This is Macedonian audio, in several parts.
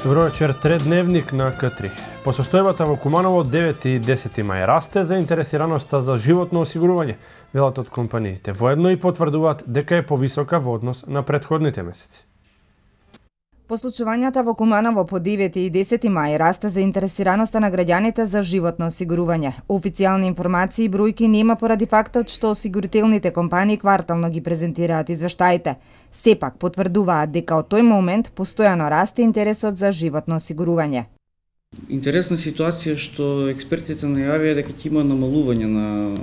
Добро вечер, тредневник на К3. По состојбата во Куманово 9 и 10 мај расте заинтересираноста за животно осигурување, велат од компаниите. Воедно и потврдуваат дека е повисока во однос на претходните месеци. По случувањата во Куманово по 9 и 10 мај расте заинтересираноста на граѓаните за животно осигурување. Официјални информации и бројки нема поради фактот што осигурителните компании квартално ги презентираат извештаите. Сепак потврдуваат дека од тој момент постојано расте интересот за животно осигурување. Интересна ситуација што експертите најавија дека ќе има намалување на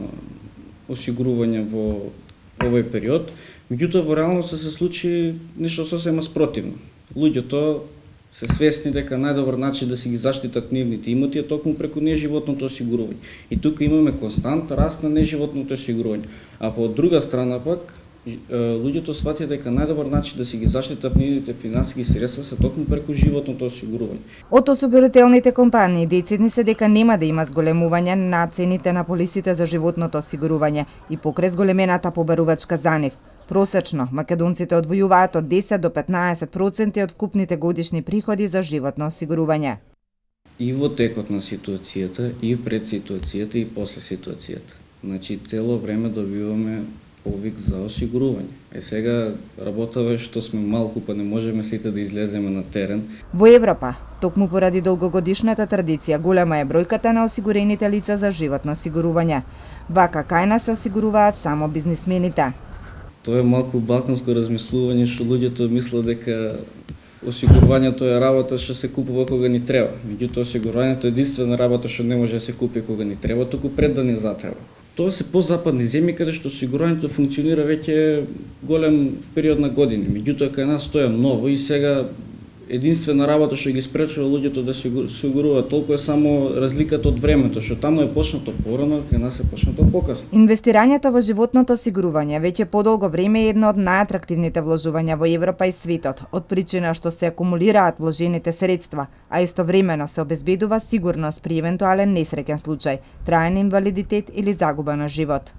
осигурување во овој период, меѓутоа во реалноста се случи нешто сосема спротивно. Луѓето се свесни дека најдобар начин да си ги заштитат нивните имоти е токму преку неживотното осигурување. И тука имаме констант раст на неживотното осигурување. А по друга страна пак, луѓето сватија дека најдобар начин да си ги заштитат нивните финансиски средства се токму преку животното осигурување. Од осигурителните компании децидни се дека нема да има зголемување на цените на полисите за животното осигурување и покрај зголемената побарувачка за нив. Просечно, македонците одвојуваат од 10 до 15% од вкупните годишни приходи за животно осигурување. И во текот на ситуацијата, и пред ситуацијата, и после ситуацијата. Значи, цело време добиваме повик за осигурување. Сега работава што сме малку, па не можеме сите да излеземе на терен. Во Европа, токму поради долгогодишната традиција, голема е бројката на осигурените лица за животно осигурување. Вака кај нас се осигуруваат само бизнисмените. Тоа е малку балканско размислување што луѓето мислат дека осигурувањето е работа што се купува кога ни треба. Меѓутоа осигурувањето е единствена работа што не може да се купи кога ни треба, туку пред да ни затреба. Тоа се по-западни земји каде што осигурувањето функционира веќе голем период на години. Меѓутоа кај нас тоа е ново и сега единствена работа што ги спречува луѓето да се осигуруваат толку е само разликата од времето, што таму е почнато порано, кај нас е почнато покасно. Инвестирањето во животното осигурување веќе подолго време е едно од најатрактивните вложувања во Европа и светот, од причина што се акумулираат вложените средства, а истовремено се обезбедува сигурност при евентуален несреќен случај, траен инвалидитет или загуба на живот.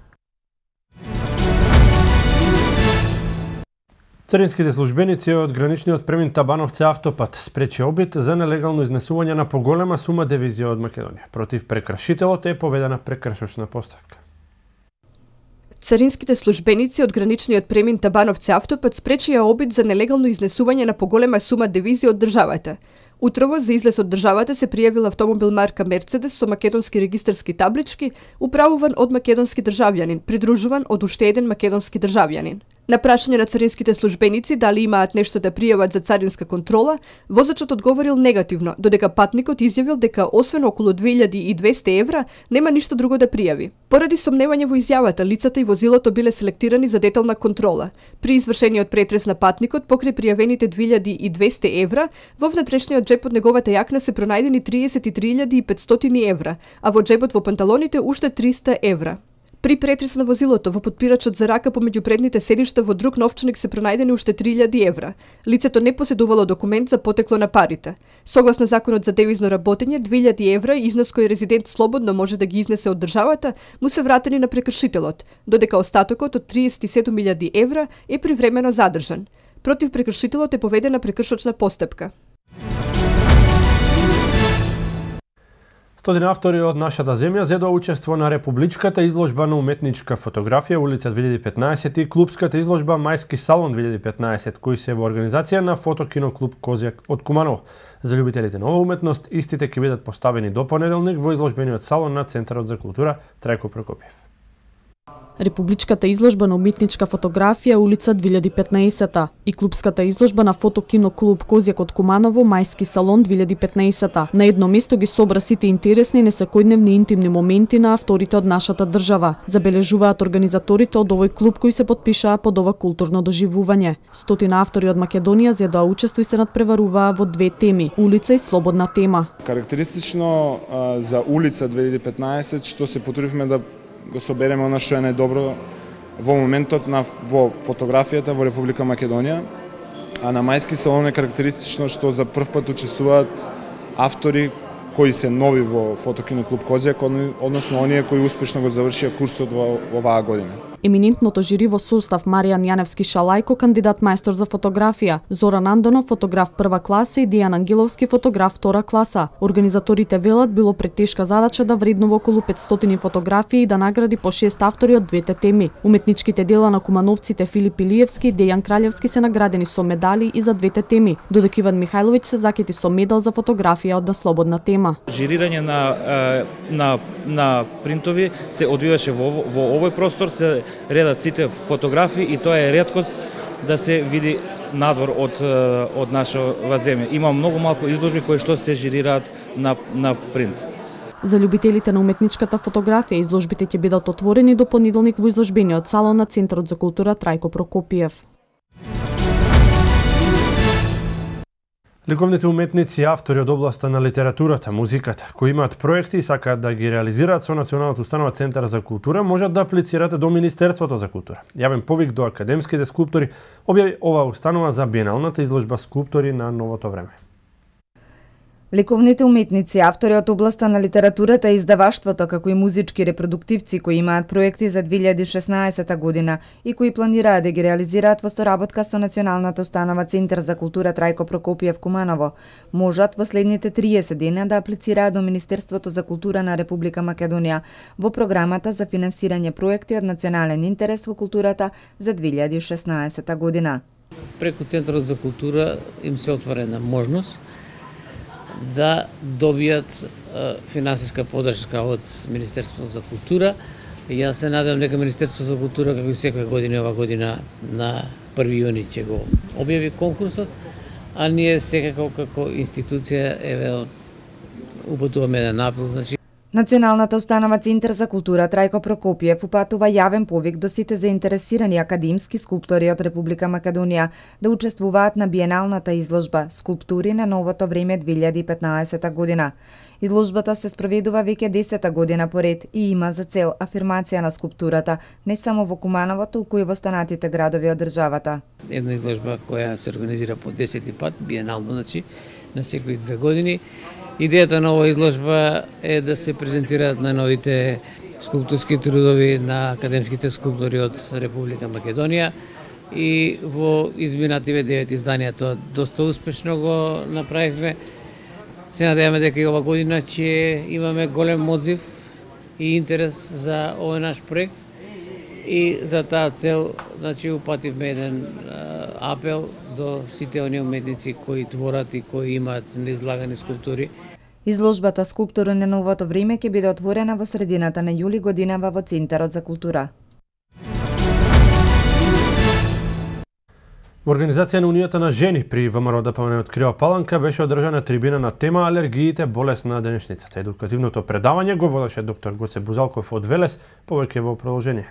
Царинските службеници од граничниот премин Табановци автопат спречи обид за нелегално изнесување на поголема сума девизи од Македонија. Против прекршителот е поведена прекршочна постапка. Царинските службеници од граничниот премин Табановци автопат спречија обид за нелегално изнесување на поголема сума девизи од државата. Утрово за излез од државата се пријавил автомобил марка Мерцедес со македонски регистарски таблички, управуван од македонски државјанин, придружуван од уште еден македонски државјанин. На прашање на царинските службеници дали имаат нешто да пријават за царинска контрола, возачот одговорил негативно, додека патникот изјавил дека освен околу 2200 евра, нема ништо друго да пријави. Поради сомневање во изјавата, лицата и возилото биле селектирани за детална контрола. При извршениот претрес на патникот, покрај пријавените 2200 евра, во внатрешниот джеп од неговата јакна се пронајдени 33.500 евра, а во джебот во панталоните уште 300 евра. При претрес на возилото во потпирачот за рака помеѓу предните седишта во друг новчаник се пронајдени уште 3000 евра. Лицето не поседувало документ за потекло на парите. Согласно законот за девизно работење, 2000 евра износ кој резидент слободно може да ги изнесе од државата, му се вратени на прекршителот, додека остатокот од 37.000 евра е привремено задржан. Против прекршителот е поведена прекршочна постапка. Стотина автори од нашата земја зедоа учество на републичката изложба на уметничка фотографија улица 2015 и клубската изложба Мајски салон 2015, кои се во организација на фотокино клуб Козјак од Куманово. За љубителите на оваа уметност, истите ќе бидат поставени до понеделник во изложбениот салон на Центарот за култура Трајко Прокопиев. Републичката изложба на уметничка фотографија улица 2015 и клубската изложба на фотокино клуб Козјак од Куманово Мајски салон 2015. На едно место ги собра сите интересни и несекојдневни интимни моменти на авторите од нашата држава, забележуваат организаторите од овој клуб кои се потпишаа под ова културно доживување. Стотина автори од Македонија зедоа учество и се надпреваруваа во две теми: улица и слободна тема. Карактеристично за улица 2015 што се потрудивме да го собереме она што е најдобро во моментот во фотографијата во Република Македонија, а на Мајски салон е карактеристично што за прв пат учествуваат автори кои се нови во фотокино клуб Козјак, односно оние кои успешно го завршија курсот во оваа година. Еминентното жири во состав Маријан Јаневски Шалајко, кандидат мајстор за фотографија, Зоран Андонов, фотограф прва класа и Дијан Ангеловски, фотограф втора класа. Организаторите велат било претешка задача да вреднува околу 500 фотографии и да награди по 6 автори од двете теми. Уметничките дела на кумановците Филип Илиевски и Дејан Краљевски се наградени со медали и за двете теми, додека Иван Михајловиќ се закети со медал за фотографија од слободна тема. Жирирање на принтови се одвиваше во овој простор, се редат сите фотографии и тоа е реткост да се види надвор од нашава земја. Има многу малку изложби кои што се жирираат на принт. За љубителите на уметничката фотографија, изложбите ќе бидат отворени до понеделник во изложбениот салон на Центарот за култура Трајко Прокопиев. Ликовните уметници и автори од областа на литературата, музиката, кои имаат проекти и сакаат да ги реализираат со Националната установа Центар за култура, можат да аплицираат до Министерството за култура. Јавен повик до академските скулптори објави оваа установа за биеналната изложба скулптори на новото време. Ликовните уметници, автори од областа на литературата и издаваштвото, како и музички репродуктивци кои имаат проекти за 2016 година и кои планираат да ги реализираат во соработка со Националната установа Центар за култура Трајко Прокопиев Куманово, можат во следните 30 дена да аплицираат до Министерството за култура на Република Македонија во програмата за финансирање проекти од национален интерес во културата за 2016 година. Преку Центарот за култура им се отворена можност да добијат финансиска поддршка од Министерството за култура. Јас се надевам дека Министерството за култура, како и секоја година, ова година на 1 јуни ќе го објави конкурсот, а ние секако како институција упатуваме еден апел, значи Националната установа Центар за култура Трајко Прокопиев упатува јавен повик до сите заинтересирани академски скулптори од Република Македонија да учествуваат на биеналната изложба Скулптури на новото време 2015 година. Изложбата се спроведува веќе 10-та година поред и има за цел афирмација на скулптурата не само во Куманово, туку и во останатите градови од државата. Една изложба која се организира по 10-ти пат, биенално, значи на секои 2 години. Идејата на оваа изложба е да се презентираат најновите скулпторски трудови на академските скулптори од Република Македонија и во изминативе 9 изданија тоа доста успешно го направивме. Се надеваме дека и ова година ќе имаме голем одзив и интерес за овој наш проект и за таа цел, значи, упативме еден апел до сите оние уметници кои творат и кои имаат неизлагани скулптури. Изложбата Скулптури на новото време ќе биде отворена во средината на јули годинава во Центарот за култура. Во организација на Унијата на жени при ВМРО ДПМН од Крива Паланка беше одржана трибина на тема алергиите, болест на денешницата. Едукативното предавање го водеше доктор Гоце Бузалков од Велес, повеќе во продолжение.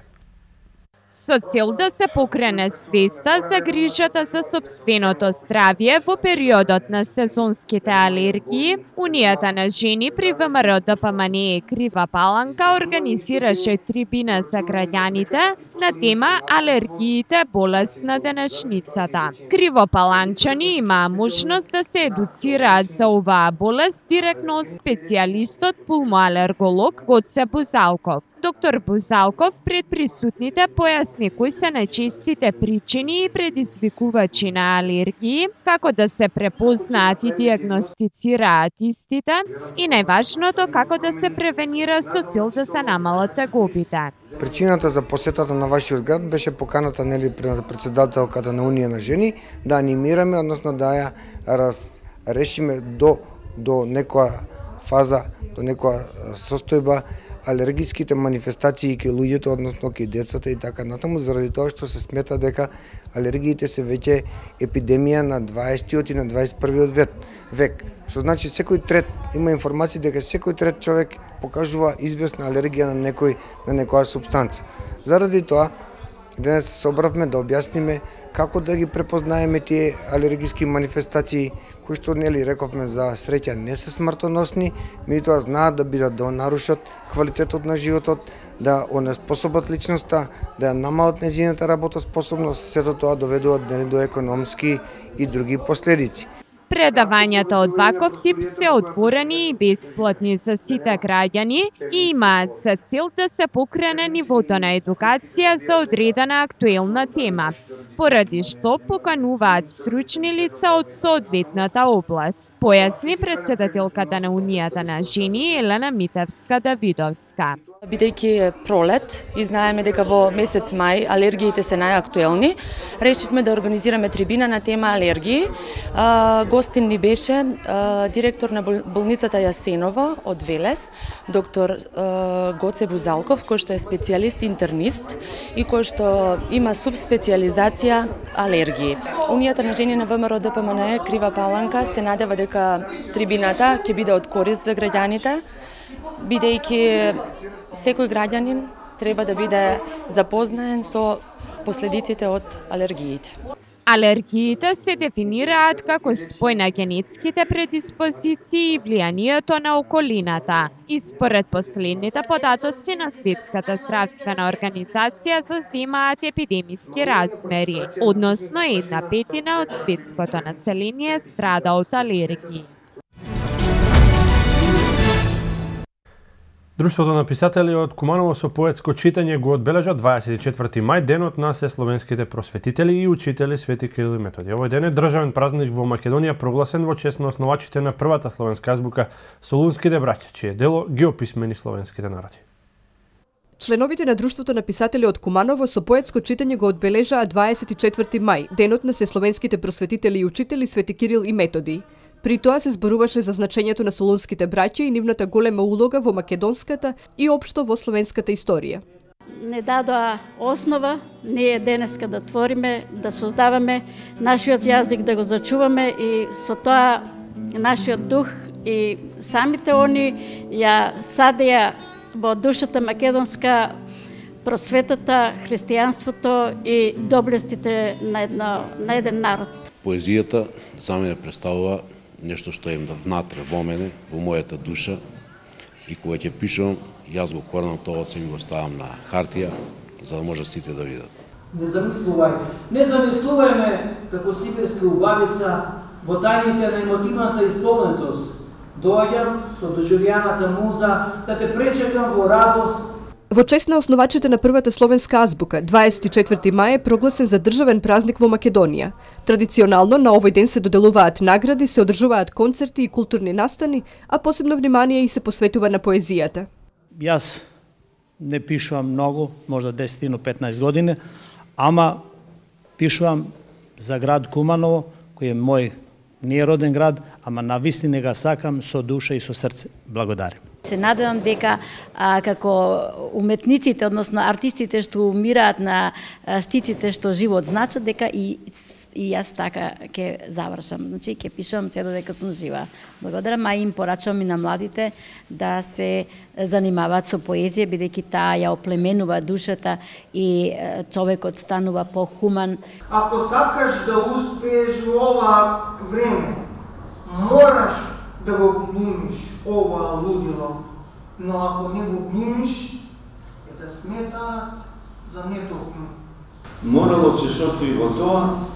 Со цел да се покрене свеста за грижата за сопственото здравје во периодот на сезонските алергии, Унијата на жени при ВМРО ДПМН Крива Паланка организираше трибина за граѓаните на тема алергиите, болест на денешницата. Кривопаланчани имаа можност да се едуцираат за оваа болест директно од специјалистот пулмоалерголог Гоце Бузалков. Доктор Бузалков пред присутните појасни кои се најчестите причини и предизвикувачи на алергии, како да се препознаат и диагностицираат истите и најважното како да се превенира со цел да се намалат тегобите. Причината за посетата на вашиот град беше поканата нели председателката на Унија на жени да анимираме, односно да ја решиме до некоја фаза, до некоја состојба алергиските манифестации кај луѓето, односно кај децата и така натаму, заради тоа што се смета дека алергиите се веќе епидемија на 20-тиот и на 21-виот век. Што значи секој трет, има информации дека секој трет човек покажува известна алергија на некоја супстанца. Заради тоа, денес се собравме да објасниме како да ги препознаеме тие алергиски манифестации, кои што нели рековме за среќа не се смртоносни, меѓутоа знаат да бидат да нарушат квалитетот на животот, да онеспособат личноста, да ја намалат нејзината работоспособност, сето тоа доведува до економски и други последици. Предавањата од ваков тип се отворени и бесплатни за сите граѓани и имаат за цел да се покрене нивото на едукација за одредена актуелна тема, поради што покануваат стручни лица од соодветната област, појасни председателката на Унијата на жени Елена Митевска-Давидовска. Бидејќи е пролет и знаеме дека во месец мај алергиите се најактуелни, решивме да организираме трибина на тема алергии. Гостин ни беше директор на болницата Јасенова од Велес, доктор Гоце Бузалков, кој што е специјалист интернист и кој што има субспецијализација алергии. Унијата на жени на ВМРО ДПМНЕ Крива Паланка се надева дека трибината ќе биде од корист за граѓаните, бидејќи секој граѓанин треба да биде запознаен со последиците од алергиите. Алергиите се дефинираат како спој на генетските предиспозиции и влијанието на околината. И според последните податоци на Светската здравствена организација заземаат епидемиски размери, односно 1/5 од светското население страда од алергии. Друштвото на писатели од Куманово со поетско читање го одбележа 24 мај, денот на сесловенските просветители и учители Свети Кирил и Методи. Овој ден е државен празник во Македонија, прогласен во чест на основачите на првата словенска азбука Солунските браќа, чие дело ги описмени словенските народи. Членовите на Друштвото на писатели од Куманово со поетско читање го одбележаа 24 мај, денот на сесловенските просветители и учители Свети Кирил и Методи. При тоа се зборуваше за значењето на солунските браќа и нивната голема улога во македонската и општо во словенската историја. Не дадоа основа, ние денеска да твориме, да создаваме нашиот јазик, да го зачуваме и со тоа нашиот дух и самите они ја садеа во душата македонска просветата, христијанството и доблестите на еден народ. Поезијата за мене представува нешто што е внатре во мене, во мојата душа, и кога ќе пишувам, јас го корнам тоа се ми го ставам на хартија, за да може сите да видат. Не замислувајме како сибирска убавица во тајните на емотивната исполнетост. Доаѓам со доживјаната муза да те пречекам во радост. Во чест на основачите на првата словенска азбука, 24 мај е прогласен за државен празник во Македонија. Традиционално на овој ден се доделуваат награди, се одржуваат концерти и културни настани, а посебно внимание и се посветува на поезијата. Јас не пишувам многу, можда 10-15 години, ама пишувам за град Куманово, кој е мој не е роден град, ама навистина ga сакам со душа и со срце. Благодарим. Се надевам дека како уметниците, односно артистите што умираат на штиците што живот значат, дека и јас така ќе завршам. Значи ќе пишам се додека сум жива. Благодарам, а им порачувам и на младите да се занимаваат со поезија, бидејќи таа ја оплеменува душата и човекот станува похуман. Ако сакаш да успееш во ова време, мораш да го глумиш ова лудило, но ако не го глумиш, е да сметаат за нетокму. Моралот се состои во тоа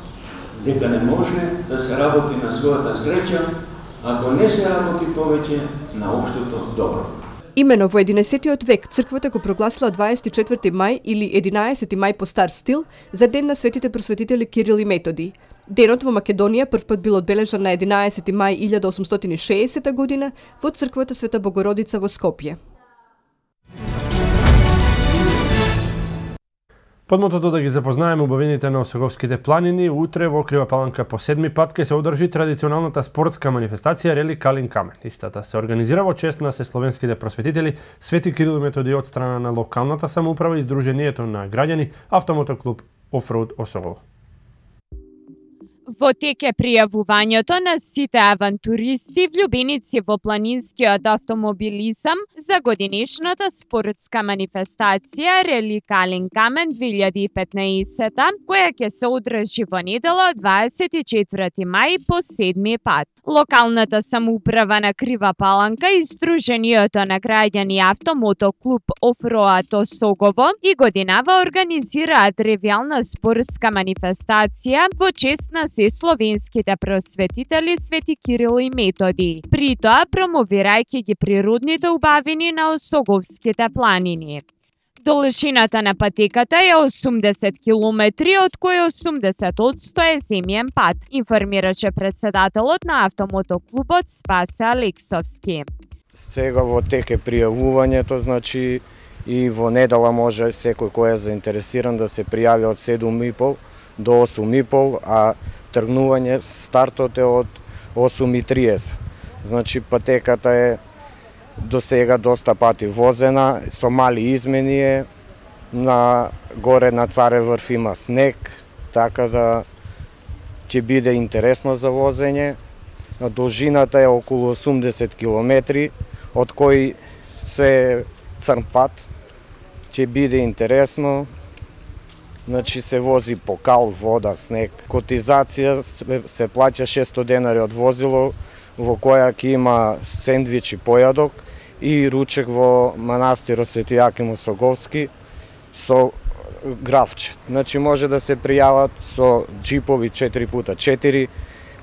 дека не може да се работи на својата среќа, ако не се работи повеќе на општото добро. Имено во 11 век црквата го прогласила 24 мај или 11 мај по стар стил за ден на светите просветители Кирил и Методи. Денот во Македонија првпат бил одбележан на 11 мај 1860 година во црквата Света Богородица во Скопје. Под мотото да ги запознаеме убавините на Осоговските планини, утре во Крива Паланка по 7 пат ќе се одржи традиционалната спортска манифестација Рели Калин Камен. Истата се организира во чест на сесловенските просветители Свети Кирил и Методи од страна на локалната самоуправа и Сдруженијето на граѓани Автомотоклуб Офроуд Осогово. Во тек е пријавувањето на сите авантуристи влюбеници во планинскиот автомобилизам за годинешната спортска манифестација Рели Калин Камен 2015, која ќе се одржи во недела 24 мај по 7 пат. Локалната самоуправа на Крива Паланка и Сдруженијето на граѓани Автомотоклуб Офроуд Осогово и годинава организираат ревијална спортска манифестација во чест на и словенските просветители Свети Кирил и Методи, при тоа промовирајќи ги природните убавини на Осоговските планини. Должината на патеката е 80 километри, од кои 80% е земјен пат, информираше председателот на автомотоклубот Спасе Алексовски. Сега во тек е пријавувањето, значи и во недела може секој кој е заинтересиран да се пријави од 7:30 до 8:30, а тргнување стартот е од 8:30. Значи патеката е до сега доста пати возена, со мали измени е, горе на Царев врв има снег, така да ќе биде интересно за возење. Должината е околу 80 километри, од кои се црн пат, ќе биде интересно. Значи се вози по кал, вода, снег. Котизација се плаќа 600 денари од возило, во која ќе има сендвич и појадок и ручек во манастирот Свети Јаким Осоговски со графче. Значи може да се пријават со джипови 4x4,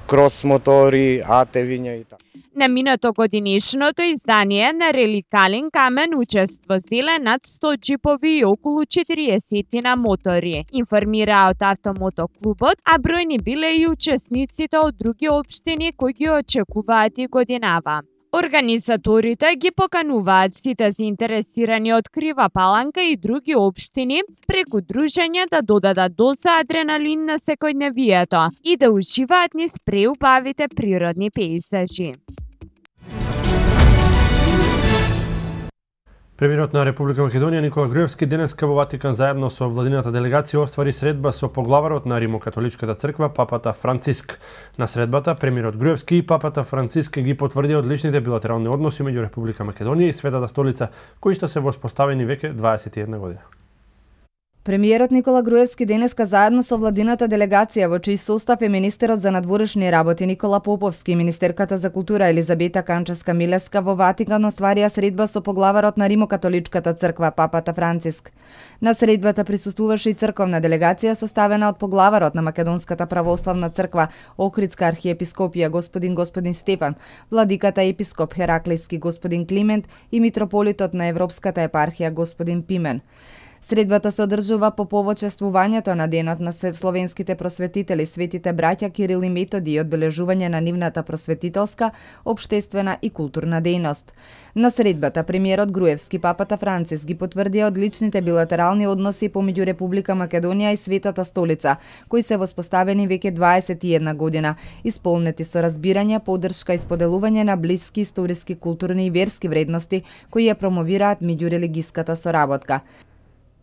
крос мотори, атевиња и така. На минатогодинишното издание на Реликален камен учество зеле над 100 джипови и околу 40 на мотори, информира од автомотоклубот, а бројни биле и учесниците од други општини кои ги очекуваат и годинава. Организаторите ги покануваат сите заинтересирани од Крива Паланка и други општини преку дружење да додадат доза адреналин на секојдневието и да уживаат низ преубавите природни пејзажи. Премиерот на Република Македонија Никола Груевски денеска во Ватикан заедно со владината делегација оствари средба со поглаварот на Римокатоличката црква папата Франциск. На средбата премиерот Груевски и папата Франциск ги потврдија одличните билатерални односи меѓу Република Македонија и Светата столица, кои што се воспоставени веќе 21 година. Премиерот Никола Груевски денеска заедно со владината делегација во чиј состав е министерот за надворешни работи Никола Поповски и министерката за култура Елизабета Канчевска-Милевска во Ватикан остварија средба со поглаварот на Римокатоличката црква папата Франциск. На средбата присуствуваше и црковна делегација составена од поглаварот на Македонската православна црква Охридска архиепископија господин Стефан, владиката епископ Хераклиски господин Климент и митрополитот на Европската епархија господин Пимен. Средбата се одржува по повод чествувањето на денот на словенските просветители, светите браќа Кирил и Методи и одбележување на нивната просветителска, општествена и културна дејност. На средбата премиерот Груевски папата Франциск ги потврдија одличните билатерални односи помеѓу Република Македонија и Светата столица, кои се воспоставени веќе 21 година, исполнети со разбирање, поддршка и споделување на блиски историски, културни и верски вредности кои ја промовираат меѓурелигиската соработка.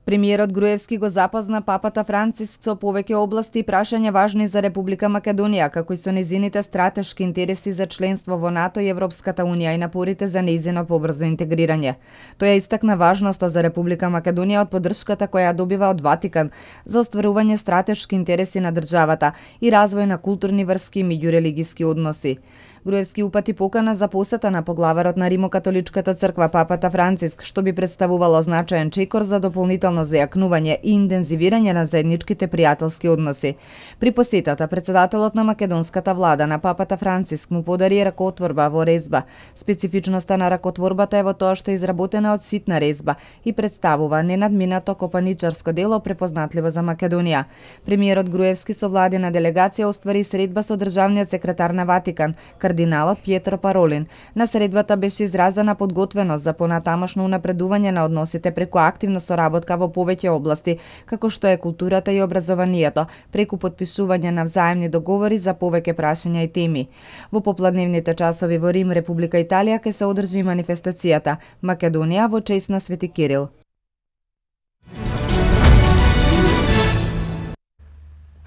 Премиерот Груевски го запозна папата Франциск со повеќе области и прашања важни за Република Македонија, како и со незините стратешки интереси за членство во НАТО и Европската унија и напорите за нејзино побрзо интегрирање. Тој ја истакна важноста за Република Македонија од поддршката која ја добива од Ватикан за остварување стратешки интереси на државата и развој на културни врски и меѓурелигиски односи. Груевски упати покана за посета на поглаварот на Римокатоличката црква папата Франциск, што би представувало значаен чекор за дополнително зајакнување и интензивирање на заедничките пријателски односи. При посетата председателот на македонската влада на папата Франциск му подари ракотворба во резба. Специфичноста на ракотворбата е во тоа што е изработена од ситна резба и представува ненадминато копаничарско дело препознатливо за Македонија. Премиерот Груевски со владина делегација оствари средба со државниот секретар на Ватикан, кардиналот Пјетро Паролин. На средбата беше изразена подготвеност за понатамошно унапредување на односите преку активна соработка во повеќе области, како што е културата и образованието, преку подпишување на взаемни договори за повеќе прашања и теми. Во попладневните часови во Рим, Република Италија, ке се одржи манифестацијата Македонија во чест на Свети Кирил.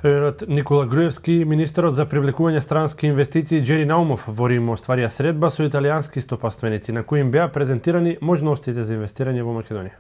Премиерот Никола Груевски и министерот за привлекување странски инвестиции Джери Наумов во Рим остварија средба со италијански стопанственици на кои им беа презентирани можностите за инвестирање во Македонија.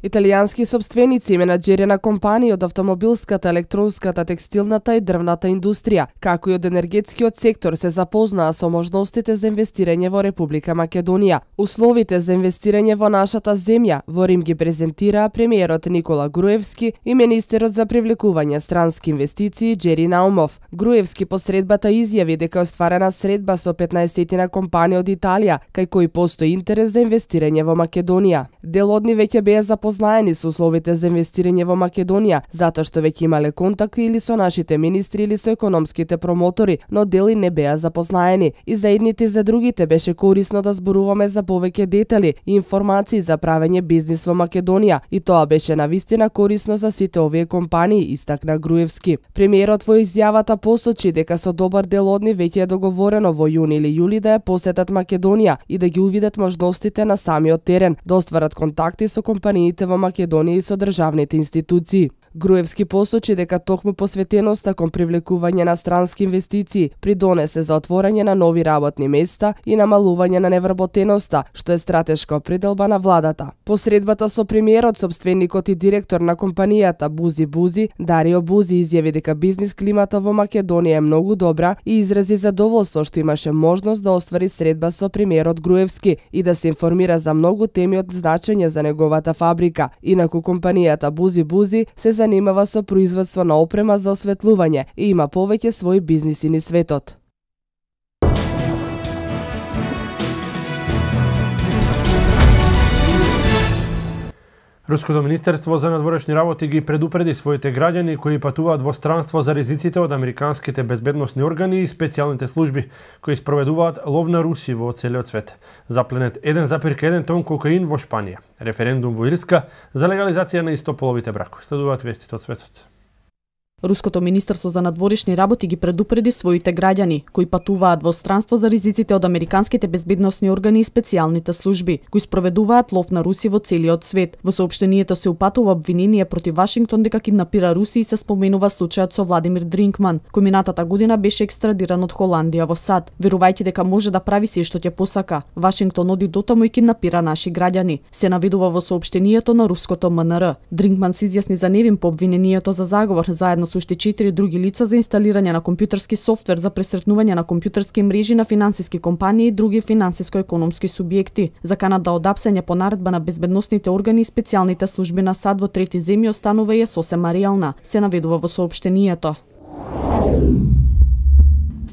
Италијански сопственици и менаџери на компании од автомобилската, електронската, текстилната и дрвната индустрија, како и од енергетскиот сектор се запознаа со можностите за инвестирање во Република Македонија. Условите за инвестирање во нашата земја во Рим ги презентираа премиерот Никола Груевски и министерот за привлекување странски инвестиции Джери Наумов. Груевски посредбата изјави дека остварена средба со 15 компании од Италија, кај кои постои интерес за инвестирање во Македонија. Дел од нив веќе беа запознаени со условите за инвестирање во Македонија, затоа што веќе имале контакти или со нашите министри или со економските промотори, но дели не беа запознаени. И за едните и за другите беше корисно да зборуваме за повеќе детали и информации за правење бизнис во Македонија, и тоа беше навистина корисно за сите овие компании, истакна Груевски. Премиерот во изјавата посочи дека со добар дел од нив веќе е договорено во јуни или јули да ја посетат Македонија и да ги увидат можностите на самиот терен, да остварат контакти со компаниите во Македонија и со државните институции. Груевски посочи дека токму посветеноста кон привлекување на странски инвестиции придонесе за отворање на нови работни места и намалување на невработеноста, што е стратешка определба на владата. Посредбата со премиерот, сопственикот и директор на компанијата Бузи Бузи, Дарио Бузи, изјави дека бизнис климата во Македонија е многу добра и изрази задоволство што имаше можност да оствари средба со премиерот Груевски и да се информира за многу теми од значење за неговата фабрика. Инаку компанијата Бузи Бузи се занимава со производство на опрема за осветлување и има повеќе своји бизниси низ светот. Руското министерство за надворешни работи ги предупреди своите граѓани кои патуваат во странство за ризиците од американските безбедносни органи и специјалните служби кои спроведуваат лов на руси во целиот свет. Запленет 1,1 тон кокаин во Шпанија. Референдум во Ирска за легализација на истополовите бракови. Следуваат вестите од светот. Руското министерство за надворешни работи ги предупреди своите граѓани кои патуваат во странство за ризиците од американските безбедносни органи и специјалните служби кои спроведуваат лов на руси во целиот свет. Во соопштението се упатува обвинение против Вашингтон дека киднапира руси и се споменува случајот со Владимир Дринкман, кој минатата година беше екстрадиран од Холандија во САД, верувајќи дека може да прави се што ќе посака. Вашингтон оди дотаму и киднапира наши граѓани, се наведува во соопштението на руското МНР. Дринкман се изјасни за невин по обвинението за заговор заедно со уште 4 други лица за инсталирање на компјутерски софтвер за пресретнување на компјутерски мрежи на финансиски компании и други финансиско-економски субјекти, заканат да од апсење по наредба на безбедносните органи и специјалните служби на САД во трети земји останува и е сосема реална, се наведува во соопштението.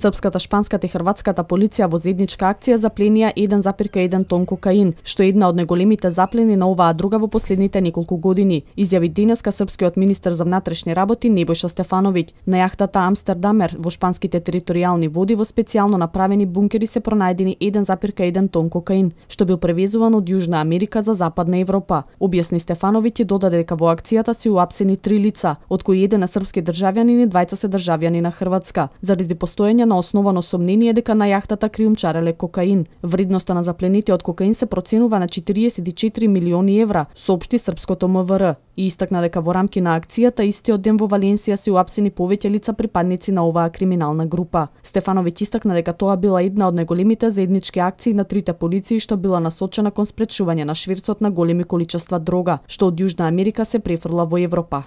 Српската, шпанската и хрватската полиција во заедничка акција запленија 1,1 тон кокаин, што е една од најголемите заплени на оваа друга во последните неколку години, изјави денеска српскиот министер за внатрешни работи Небојша Стефановиќ. На јахтата Амстердамер во шпанските територијални води во специјално направени бункери се пронајдени 1,1 тон кокаин, што бил превезуван од Јужна Америка за Западна Европа. Објасни Стефановиќ и додаде дека во акцијата се уапсени 3 лица, од кои еден е српски државјанин и 2 се државјани на Хрватска, заради постоење на основано сомнение дека на јахтата криумчареле кокаин. Вредноста на запленетиот кокаин се проценува на 44 милиони евра, соопшти српското МВР, и истакна дека во рамки на акцијата истиот ден во Валенсија се уапсени повеќе лица припадници на оваа криминална група. Стефановиќ истакна дека тоа била една од најголемите заеднички акции на трите полиции што била насочена кон спречување на шверцот на големи количества дрога, што од Јужна Америка се префрла во Европа.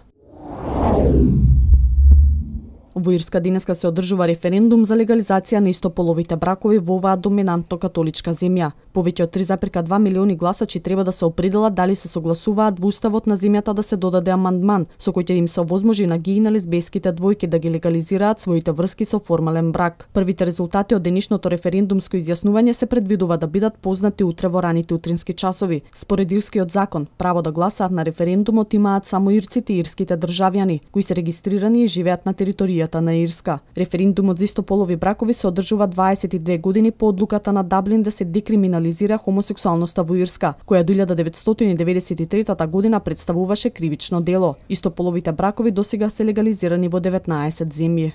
Во Ирска денеска се одржува референдум за легализација на истополовите бракови во оваа доминантно католичка земја. Повеќе од 3,2 милиони гласачи треба да се определат дали се согласуваат во уставот на земјата да се додаде амандман со кој ќе им се овозможи на геи и на лесбијските двојки да ги легализираат своите врски со формален брак. Првите резултати од денешното референдумско изјаснување се предвидува да бидат познати утре во раните утрински часови. Според ирскиот закон, право да гласаат на референдумот имаат само ирците и ирските државјани кои се регистрирани и живеат на територијата на Ирска. Референдумот за истополови бракови се одржува 22 години по одлуката на Даблин да се декриминализира хомосексуалноста во Ирска, која до 1993 година представуваше кривично дело. Истополовите бракови досега се легализирани во 19 земји.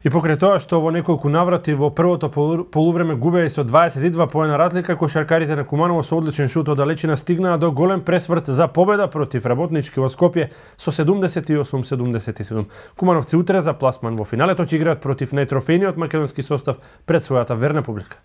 И покрај тоа што во неколку наврати во првото полувреме губеа со 22 поена разлика, кошаркарите на Куманово со одличен шут од далечина стигнаа до голем пресврт за победа против Работнички во Скопје со 78-77. Кумановци утре за пласман во финалето ќе играат против најтрофејниот македонски состав пред својата верна публика.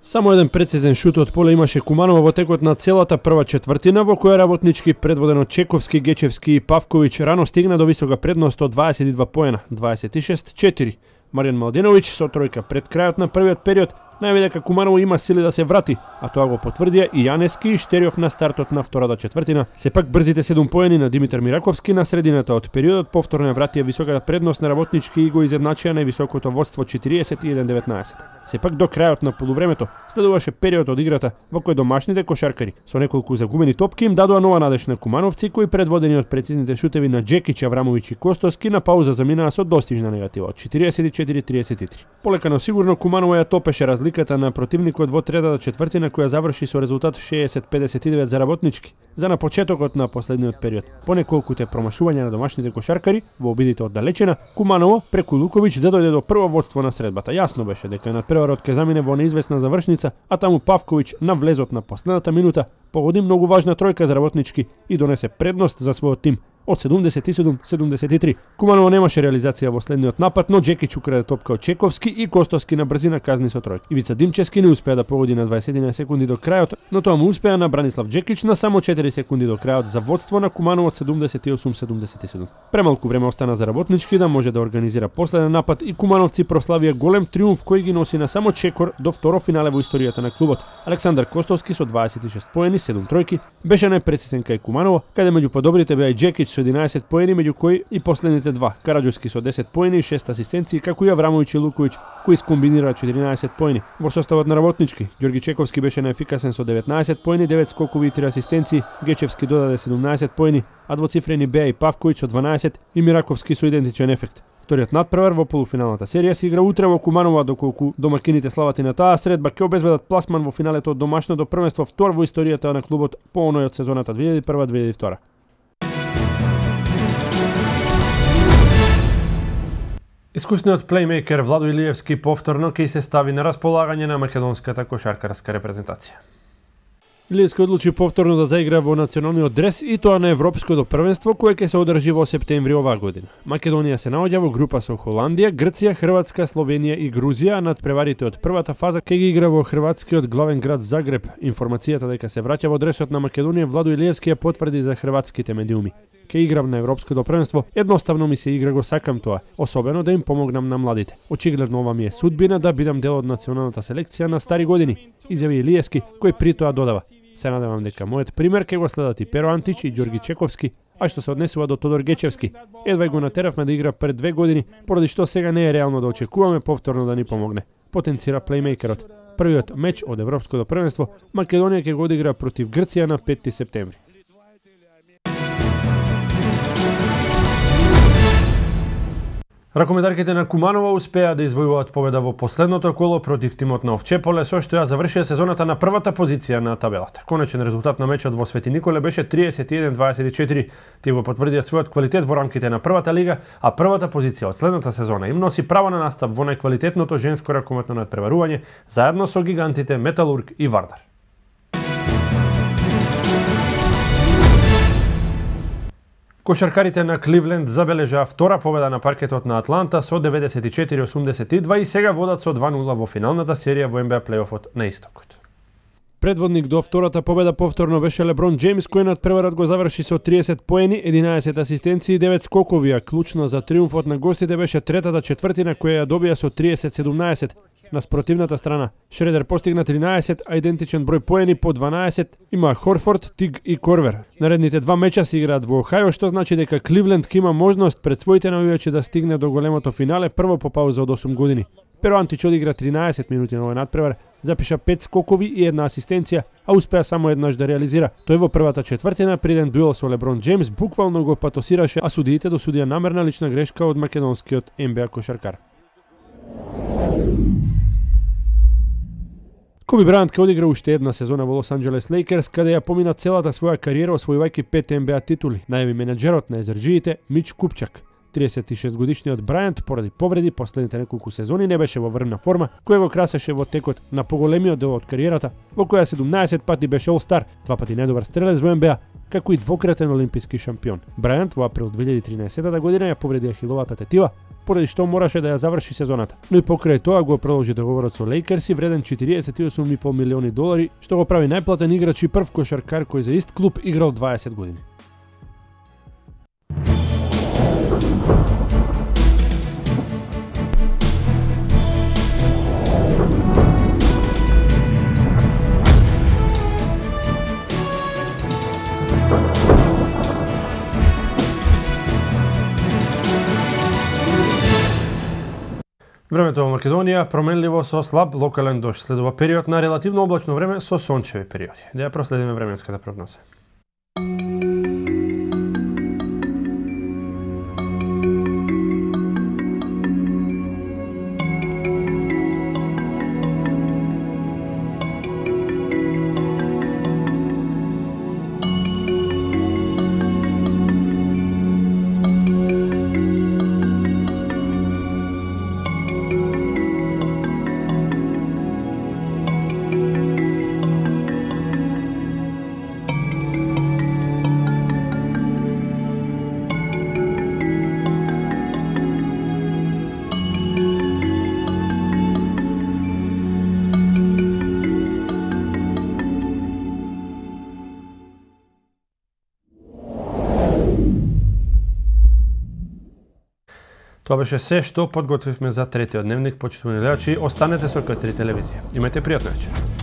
Само еден прецизен шут од поле имаше Куманово во текот на целата прва четвртина, во која Работнички, предводен од Чековски, Гечевски и Павковиќ, рано стигна до висока предност од 22 поена, 26-4. Маријан Малденовиќ со тројка пред крајот на првиот период најави дека Куманово има сили да се врати, а тоа го потврдија и Јанески и Штериов на стартот на втората четвртина. Сепак брзите 7 поени на Димитар Мираковски на средината од периодот повторно ја вратија високата предност на Работнички и го изедначија највисокото водство 41-19. Сепак до крајот на полувремето следуваше период од играта во кој домашните кошаркари со неколку загубени топки им дадоа нова надеж на кумановци кои предводени од прецизните шутеви на Джекич, Аврамовиќ и Костоски на пауза заминаа со достижна негатива од 44-33. Полека но сигурно Куманово ја топеше разликата на противникот во третата четвртина која заврши со резултат 60-59 за Работнички. За на почетокот на последниот период, по неколкуте промашувања на домашните кошаркари во обидите од далечина, Куманово преку Луковиќ да дојде до прво водство на средбата. Јасно беше дека надпреварот ќе замине во неизвестна завршница, а таму Павковиќ на влезот на последната минута погоди многу важна тројка за Работнички и донесе предност за својот тим од 77-73. Куманово немаше реализација во следниот напад, но Джекич украде топка од Чековски и Костоски на брзина казни со тројка. Ивица Димчевски не успеа да погоди на 21 секунди до крајот, но тоа му успеа на Бранислав Джекич на само 4 секунди до крајот за водство на Куманово од 78-77. Премалку време остана за Работнички да може да организира последен напад и кумановци прославија голем триумф кој ги носи на само чекор до второ финале во историјата на клубот. Александар Костоски со 26 поени, 7 тројки, беше најпрецизен кај Куманово, каде меѓу подобрите беа и Джекич со 11 поени, меѓу кои и последните два, Караџовски со 10 поени и 6 асистенции, како и Аврамовиќ и Луковиќ, кои скомбинираа 14 поени. Во составот на Работнички, Ѓорги Чековски беше најефикасен со 19 поени, 9 скокови и 3 асистенции, Гечевски додаде 17 поени, а двоцифрени беа и Павковиќ со 12 и Мираковски со идентичен ефект. Вториот надпревар во полуфиналната серија се игра утре во Куманово, доколку домакините славати на таа средба ќе обезбедат пласман во финалето од домашното првенство, втор во историјата на клубот по оној од сезоната 2001-2002. Искусниот плеймейкер Владо Илиевски повторно ќе се стави на располагање на македонската кошаркарска репрезентација. Илиевски одлучи повторно да заигра во националниот дрес и тоа на Европското првенство кое ќе се одржи во септември оваа година. Македонија се наоѓа во група со Холандија, Грција, Хрватска, Словенија и Грузија, а надпреварите од првата фаза ќе ги игра во хрватскиот главен град Загреб. Информацијата дека се враќа во дресот на Македонија Владо Илиевски ја потврди за хрватските медиуми. Ке играм на Европското првенство, едноставно ми се игра, го сакам тоа, особено да им помогнам на младите. Очигледно ова ми е судбина да бидам дел од националната селекција на стари години, изјави Илиевски, кој при тоа додава: се надевам дека мојот пример ќе го следат и Перо Антич и Ѓорги Чековски, а што се однесува до Тодор Гечевски. Едва го натеравме да игра пред 2 години, поради што сега не е реално да очекуваме повторно да ни помогне, потенцира плеймейкерот. Првиот меч од Европското првенство Македонија ќе го одигра против Грција на 5 септември. Ракометарките на Куманово успеа да извојуваат победа во последното коло против тимот на Овчеполе, со што ја завршија сезоната на првата позиција на табелата. Конечен резултат на мечот во Свети Николе беше 31-24. Тие го потврдија својот квалитет во рамките на првата лига, а првата позиција од следната сезона им носи право на настап во најквалитетното женско ракометно надпреварување, заедно со гигантите Металург и Вардар. Кошаркарите на Кливленд забележаа втора победа на паркетот на Атланта со 94-82 и сега водат со 2-0 во финалната серија во НБА плейофот на Истокот. Предводник до втората победа повторно беше Леброн Џејмс, кој надпреварот го заврши со 30 поени, 11 асистенции и 9 скокови, а клучно за триумфот на гостите беше третата четвртина која ја добија со 30-17. На спротивната страна, Шредер постигна 13, а идентичен број поени по 12 има Хорфорд, Тиг и Корвер. Наредните два меча се играат во Охајо, што значи дека Кливленд ќе има можност пред своите навивачи да стигне до големото финале прво по пауза од 8 години. Перо Антич одигра 13 минути на овој надпревар, запиша 5 скокови и една асистенција, а успеа само еднаш да реализира. Тој во првата четвртина при еден дуел со Леброн Џејмс буквално го патосираше, а судиите досудија намерна лична грешка од македонскиот НБА кошаркар. Коби Брајант ќе одигра уште една сезона во Лос Анџелес Лейкерс, каде ја помина целата своја кариера освојувајќи 5 НБА титули, најави менаџерот на езерџиите Мич Купчак. 36-годишниот Брајант поради повреди последните неколку сезони не беше во врвна форма, која го красеше во текот на поголемиот дел од кариерата, во која 17 пати беше All-Star, 2 пати најдобар стрелец во НБА, како и двократен олимписки шампион. Брајант во април 2013 година ја повреди ахиловата тетива, поради што мораше да ја заврши сезоната. Но и покрај тоа го продолжи договорот со Лейкерси вреден $48,5 милиони, што го прави најплатен играч и прв кошаркар кој за ист клуб играл 20 години. Времето во Македонија променливо со слаб локален дожд. Следува период на релативно облачно време со сончеви периоди. Да ја проследиме временската прогноза. Тоа беше се што подготвивме за третиот дневник, почитувани гледачи. Останете со К3 телевизија. Имајте пријатна вечер.